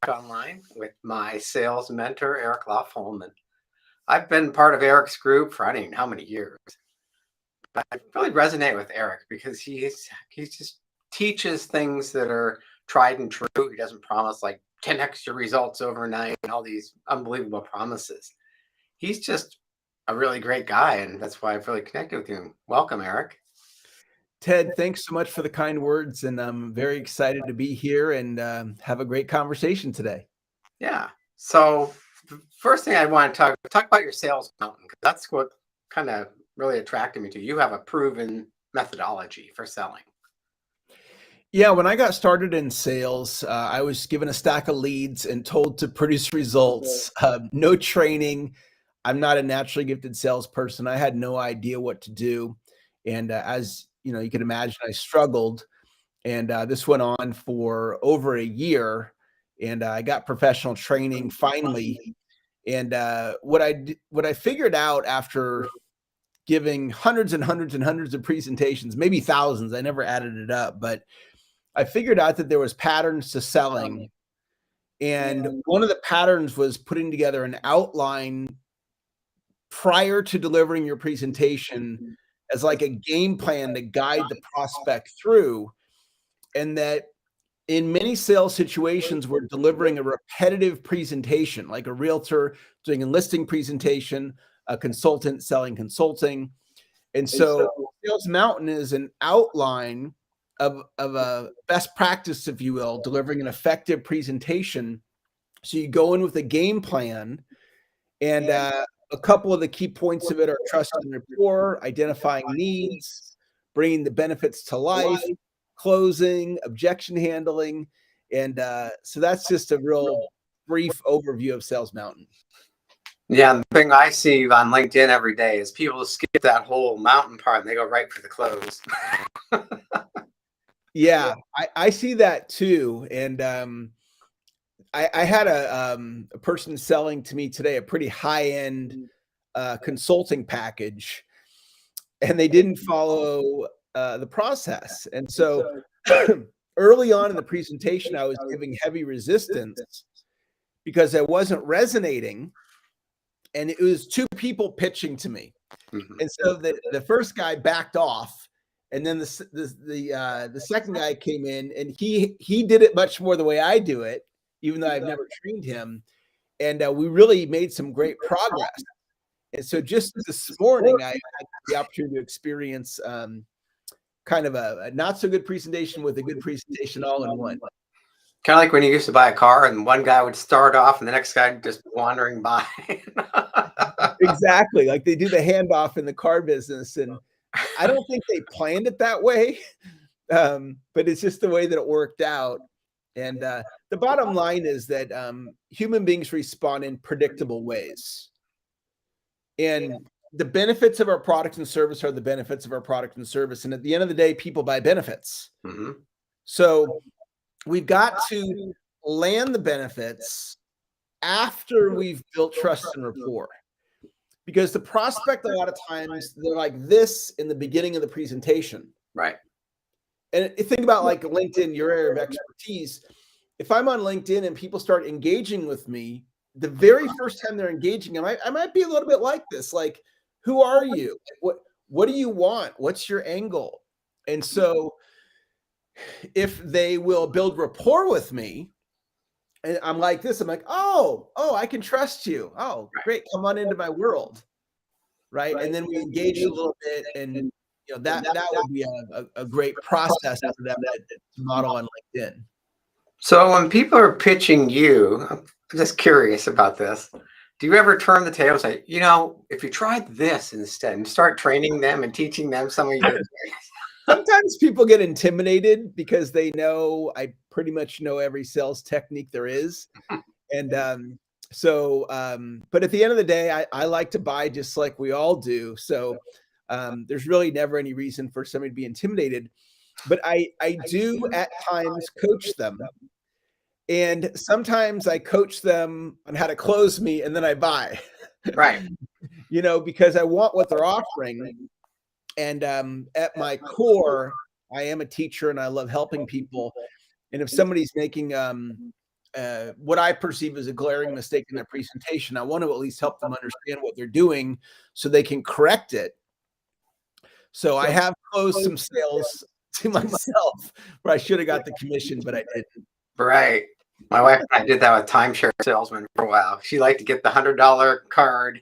online with my sales mentor, Eric Lofholm. And I've been part of Eric's group for I don't even know how many years. But I really resonate with Eric because he just teaches things that are tried and true. He doesn't promise like 10 extra results overnight and all these unbelievable promises. He's just a really great guy, and that's why I've really connected with you. Welcome, Eric. Ted, thanks so much for the kind words, and I'm very excited to be here and have a great conversation today. Yeah. So the first thing I want to talk about your sales mountain, because that's what kind of really attracted me to you. You have a proven methodology for selling. Yeah, when I got started in sales, I was given a stack of leads and told to produce results. No training. I'm not a naturally gifted salesperson. I had no idea what to do, and as you know, you can imagine, I struggled. And this went on for over a year, and I got professional training finally. And what I figured out after giving hundreds and hundreds and hundreds of presentations, maybe thousands, I never added it up, but I figured out that there was patterns to selling. And one of the patterns was putting together an outline prior to delivering your presentation as like a game plan to guide the prospect through. And that in many sales situations, we're delivering a repetitive presentation, like a realtor doing a listing presentation, a consultant selling consulting. And so Sales Mountain is an outline of a best practice, if you will, delivering an effective presentation. So you go in with a game plan, and a couple of the key points of it are trust and rapport, identifying needs, bringing the benefits to life, closing, objection handling. And so that's just a real brief overview of Sales Mountain. Yeah, and the thing I see on LinkedIn every day is people skip that whole mountain part and they go right for the close. Yeah, I see that too. And I had a person selling to me today a pretty high-end consulting package, and they didn't follow the process. And so early on in the presentation, I was giving heavy resistance because I wasn't resonating, and it was two people pitching to me. And so the first guy backed off, and then the second guy came in, and he did it much more the way I do it, even though I've never trained him. And we really made some great progress. And so just this morning, I had the opportunity to experience kind of a not so good presentation with a good presentation all in one. Kind of like when you used to buy a car and one guy would start off and the next guy just wandering by. Exactly. Like they do the handoff in the car business. And I don't think they planned it that way, but it's just the way that it worked out. And the bottom line is that human beings respond in predictable ways. And the benefits of our product and service are the benefits of our product and service. And at the end of the day, people buy benefits. So we've got to land the benefits after we've built trust and rapport. Because the prospect, a lot of times, they're like this in the beginning of the presentation. Right. And think about like LinkedIn, your area of expertise. If I'm on LinkedIn and people start engaging with me, the very first time they're engaging, I might be a little bit like this, like, who are you? What do you want? What's your angle? And so if they will build rapport with me, and I'm like this, I'm like, oh, I can trust you. Oh, great. Come on into my world. Right. And then we engage a little bit, and you know, that would be a great process for them to model on LinkedIn. So when people are pitching you, I'm just curious about this. Do you ever turn the table and say, you know, if you tried this instead and start training them and teaching them some of your Sometimes people get intimidated because they know I pretty much know every sales technique there is. And but at the end of the day, I like to buy just like we all do. So there's really never any reason for somebody to be intimidated. But I do at times coach them. And sometimes I coach them on how to close me, and then I buy. Right. You know, because I want what they're offering. And at my core, I am a teacher and I love helping people. And if somebody's making a what I perceive as a glaring mistake in their presentation. I want to at least help them understand what they're doing so they can correct it. So I have closed some sales to myself where I should have got the commission, but I didn't. Right. My wife and I did that with timeshare salesmen for a while. She liked to get the $100 card.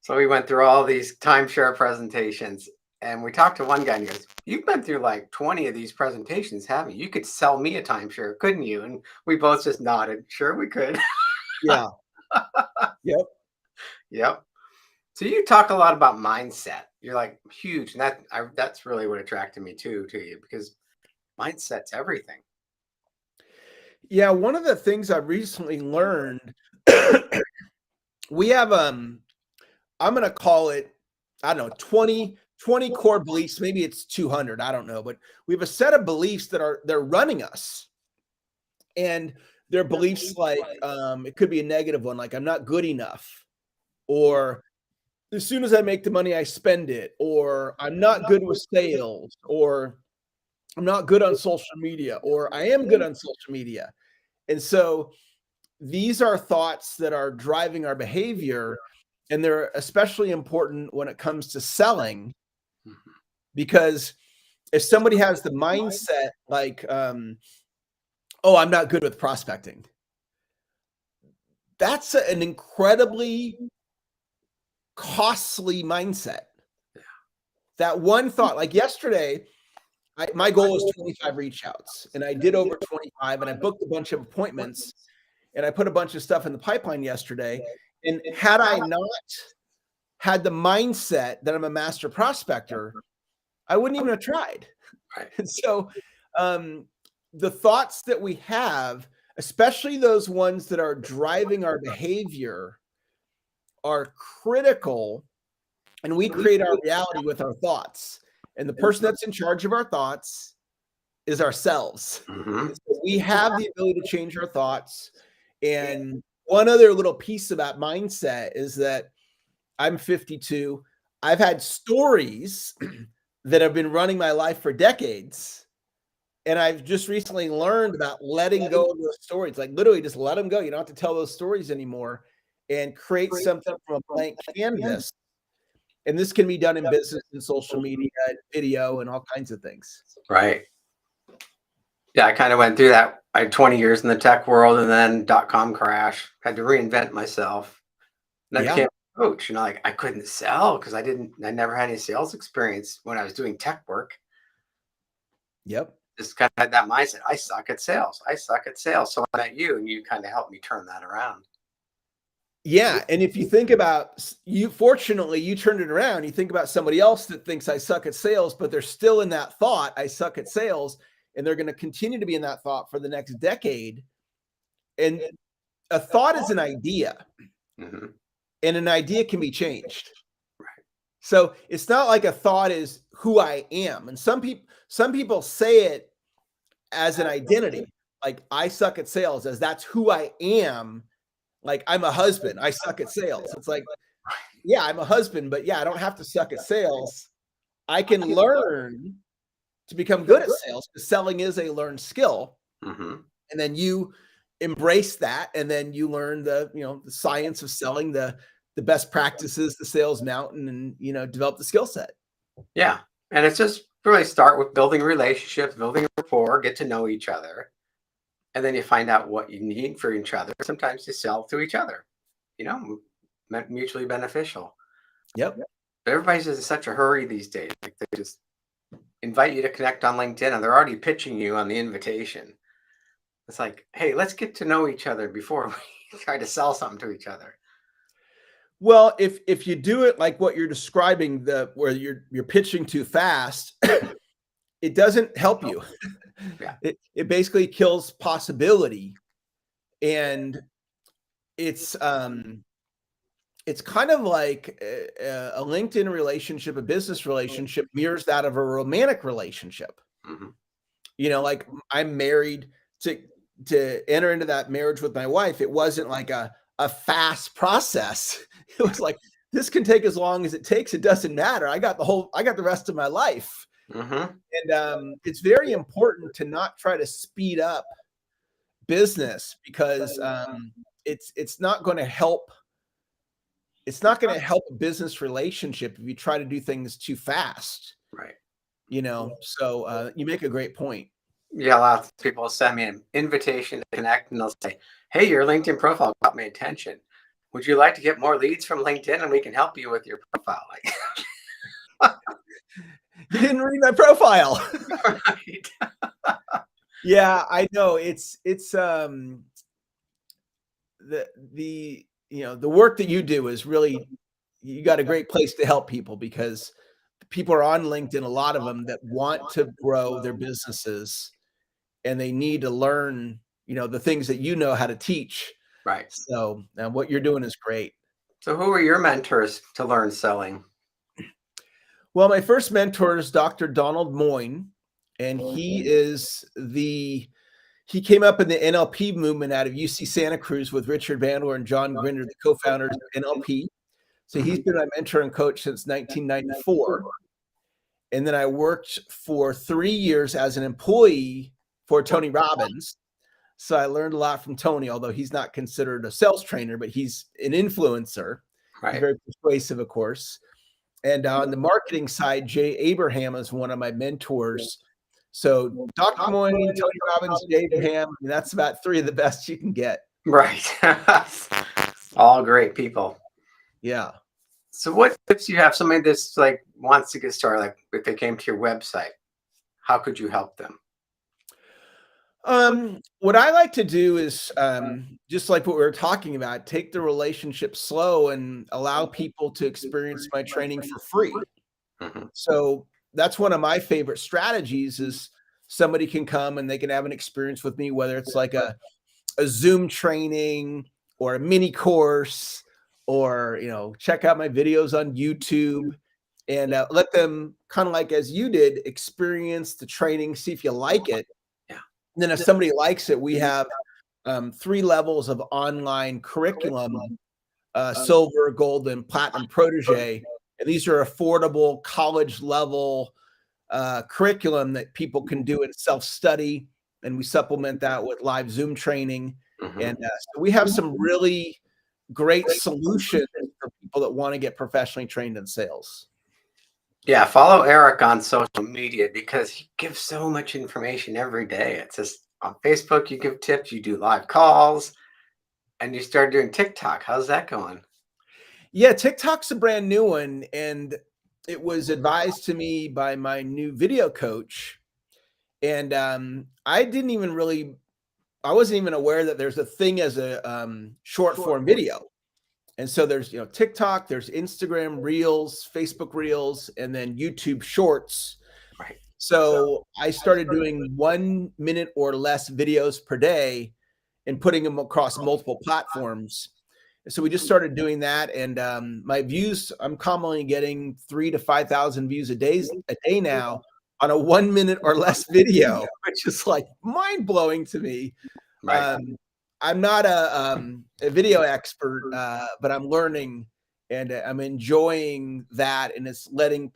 So we went through all these timeshare presentations, and we talked to one guy and he goes, "You've been through like 20 of these presentations, haven't you? You could sell me a timeshare, couldn't you?" And we both just nodded. Sure, we could. Yeah. Yep. Yep. So you talk a lot about mindset. You're like huge, and that's really what attracted me to you, because mindset's everything. Yeah, one of the things I recently learned, we have I'm gonna call it, I don't know, 20 core beliefs. Maybe it's 200, I don't know, but we have a set of beliefs that they're running us. And they're beliefs like it could be a negative one, like I'm not good enough, or as soon as I make the money, I spend it, or I'm not good with sales, or I'm not good on social media, or I am good on social media. And so these are thoughts that are driving our behavior, and they're especially important when it comes to selling, because if somebody has the mindset like, oh, I'm not good with prospecting, that's an incredibly costly mindset. That one thought, like yesterday, my goal was 25 reach outs, and I did over 25, and I booked a bunch of appointments, and I put a bunch of stuff in the pipeline yesterday. And had I not had the mindset that I'm a master prospector, I wouldn't even have tried. Right. And so the thoughts that we have, especially those ones that are driving our behavior, are critical, and we create our reality with our thoughts. And the person that's in charge of our thoughts is ourselves. Mm-hmm. So we have the ability to change our thoughts. And one other little piece about mindset is that I'm 52. I've had stories that have been running my life for decades. And I've just recently learned about letting go of those stories, like literally just let them go. You don't have to tell those stories anymore, and create something from a blank canvas. And this can be done in business and social media, video, and all kinds of things. Right. Yeah, I kind of went through that. I had 20 years in the tech world, and then .com crash. Had to reinvent myself. And I became a coach. Like I couldn't sell because I never had any sales experience when I was doing tech work. Yep. Just kind of had that mindset. I suck at sales. I suck at sales. So I met you, and you kind of helped me turn that around. Yeah. And if you think about you, fortunately, you turned it around. You think about somebody else that thinks I suck at sales, but they're still in that thought, I suck at sales, and they're going to continue to be in that thought for the next decade. And a thought is an idea, Mm-hmm. and an idea can be changed. Right. So it's not like a thought is who I am. And some people say it as an identity, like I suck at sales, as that's who I am. Like I'm a husband, I suck at sales. It's like, yeah, I'm a husband, but yeah, I don't have to suck at sales. I can learn to become good at sales, because selling is a learned skill. Mm-hmm. And then you embrace that, and then you learn the science of selling, the best practices, the sales mountain, and develop the skill set. Yeah. And it's just really start with building relationships, building rapport, get to know each other. And then you find out what you need for each other. Sometimes you sell to each other, mutually beneficial. Yep. But everybody's in such a hurry these days. Like they just invite you to connect on LinkedIn, and they're already pitching you on the invitation. It's like, hey, let's get to know each other before we try to sell something to each other. Well, if you do it like what you're describing, where you're pitching too fast, it doesn't help you. Yeah. It basically kills possibility. And it's kind of like a LinkedIn relationship, a business relationship mirrors that of a romantic relationship. Mm-hmm. Like I'm married. To enter into that marriage with my wife, it wasn't like a fast process. It was like, this can take as long as it takes. It doesn't matter. I got the rest of my life. Mm-hmm. And it's very important to not try to speed up business because it's not going to help. It's not going to help a business relationship if you try to do things too fast. Right. So you make a great point. Yeah, a lot of people send me an invitation to connect and they'll say, "Hey, your LinkedIn profile got my attention. Would you like to get more leads from LinkedIn and we can help you with your profile?" Like, You didn't read my profile. right. Yeah, I know. It's the work that you do is really, you got a great place to help people because people are on LinkedIn, a lot of them that want to grow their businesses and they need to learn, the things that you know how to teach. Right. So what you're doing is great. So who were your mentors to learn selling? Well, my first mentor is Dr. Donald Moyne, and he came up in the NLP movement out of UC Santa Cruz with Richard Bandler and John Grinder, the co-founders of NLP. So he's been my mentor and coach since 1994. And then I worked for 3 years as an employee for Tony Robbins. So I learned a lot from Tony, although he's not considered a sales trainer, but he's an influencer. He's Right. very persuasive, of course. And on the marketing side, Jay Abraham is one of my mentors. So Dr. Moyne, Tony Robbins, Jay Abraham, that's about 3 of the best you can get. Right. All great people. Yeah. So what tips do you have? Somebody that's like wants to get started, like if they came to your website, how could you help them? What I like to do is just like what we were talking about, take the relationship slow and allow people to experience my training for free. Mhm. So that's one of my favorite strategies is somebody can come and they can have an experience with me, whether it's like a Zoom training or a mini course or, check out my videos on YouTube and let them kind of like, as you did, experience the training, see if you like it. Yeah. And then if somebody likes it, we have 3 levels of online curriculum, silver, gold, and platinum protege. And these are affordable college level curriculum that people can do in self-study. And we supplement that with live Zoom training. And so we have some really great solutions for people that want to get professionally trained in sales. Yeah, follow Eric on social media because he gives so much information every day. It's just on Facebook, you give tips, you do live calls, and you start doing TikTok. How's that going? Yeah, TikTok's a brand new one, and it was advised to me by my new video coach. And I wasn't even aware that there's a thing as a short form video. And so there's, TikTok, there's Instagram Reels, Facebook Reels, and then YouTube Shorts. Right. So I started doing 1 minute or less videos per day and putting them across multiple platforms. So we just started doing that, and my views, I'm commonly getting 3,000 to 5,000 views a day now on a 1 minute or less video, which is like mind blowing to me. Right. I'm not a video expert, but I'm learning and I'm enjoying that, and it's letting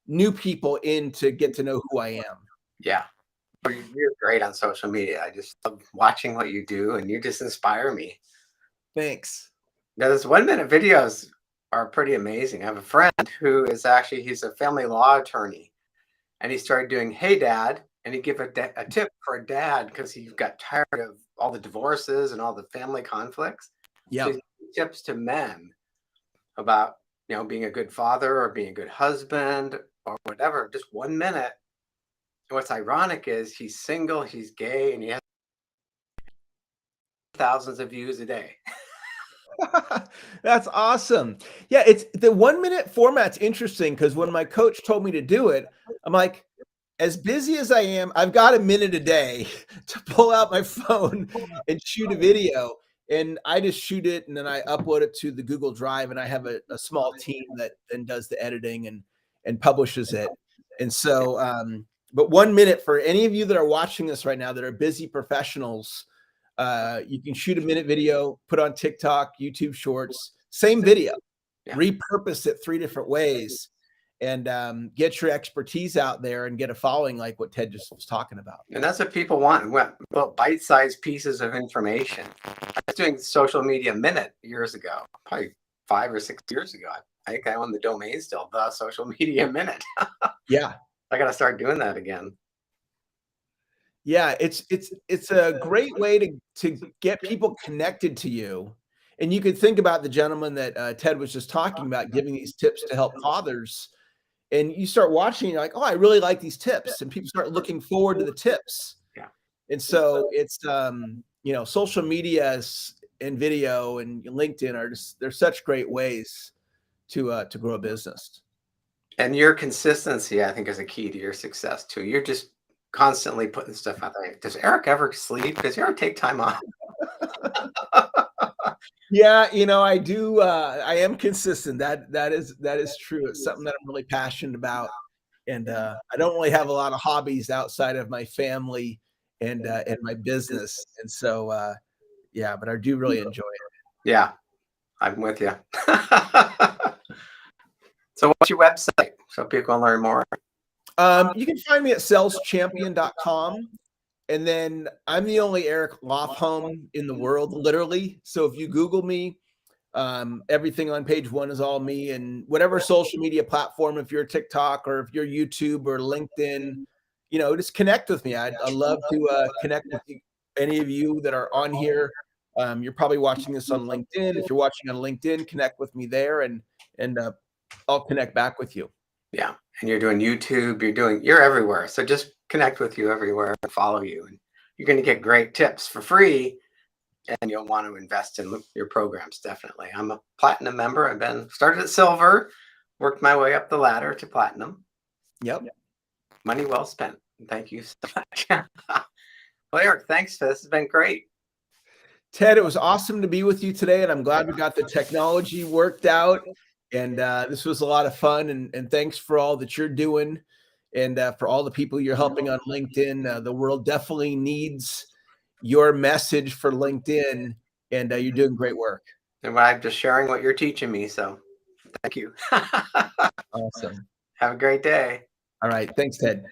new people in to get to know who I am. Yeah. Well, you're great on social media. I just love watching what you do, and you just inspire me. Thanks. Now, those 1 minute videos are pretty amazing. I have a friend who is he's a family law attorney, and he started doing, "Hey, Dad," and he give a tip for a dad because he got tired of all the divorces and all the family conflicts. So Yeah. he's giving tips to men about being a good father or being a good husband or whatever. Just 1 minute. And what's ironic is he's single, he's gay, and he has thousands of views a day. That's awesome. Yeah, it's the 1 minute format's interesting because when my coach told me to do it, I'm like, as busy as I am, I've got a minute a day to pull out my phone and shoot a video. And I just shoot it and then I upload it to the Google Drive, and I have a small team that then does the editing and publishes it. And so, but 1 minute for any of you that are watching this right now that are busy professionals, you can shoot a minute video, put on TikTok, YouTube Shorts, same video, Yeah. repurpose it 3 different ways. and get your expertise out there and get a following like what Ted just was talking about. And that's what people want. Well, bite-sized pieces of information. I was doing Social Media Minute years ago, probably 5 or 6 years ago. I think I own the domain still, the Social Media Minute. Yeah. I got to start doing that again. Yeah, it's a great way to get people connected to you. And you could think about the gentleman that Ted was just talking about, giving these tips to help fathers. And you start watching, you're like, oh, I really like these tips. And people start looking forward to the tips. Yeah. And so it's, social media and video and LinkedIn are just, they're such great ways to grow a business. And your consistency, I think, is a key to your success too. You're just constantly putting stuff out there. Does Eric ever sleep? Does he ever take time off? Yeah, I do. I am consistent. That is true. It's something that I'm really passionate about, and I don't really have a lot of hobbies outside of my family and my business. And so, yeah, but I do really enjoy it. Yeah, I'm with you. So, what's your website so people can learn more? You can find me at saleschampion.com. And then I'm the only Eric Lofholm in the world, literally. So if you Google me, everything on page 1 is all me, and whatever social media platform, if you're TikTok or if you're YouTube or LinkedIn, just connect with me. I'd love to connect with you, any of you that are on here. You're probably watching this on LinkedIn. If you're watching on LinkedIn, connect with me there, and I'll connect back with you. Yeah. And you're doing YouTube, you're everywhere. So just connect with you everywhere and follow you. And you're going to get great tips for free. And you'll want to invest in your programs, definitely. I'm a platinum member. I've started at silver, worked my way up the ladder to platinum. Yep. Money well spent. Thank you so much. Well, Eric, thanks. This has been great. Ted, it was awesome to be with you today. And I'm glad we got the technology worked out. And this was a lot of fun. And thanks for all that you're doing, and for all the people you're helping on LinkedIn. The world definitely needs your message for LinkedIn, and you're doing great work. And I'm just sharing what you're teaching me. So thank you. Awesome. Have a great day. All right. Thanks, Ted.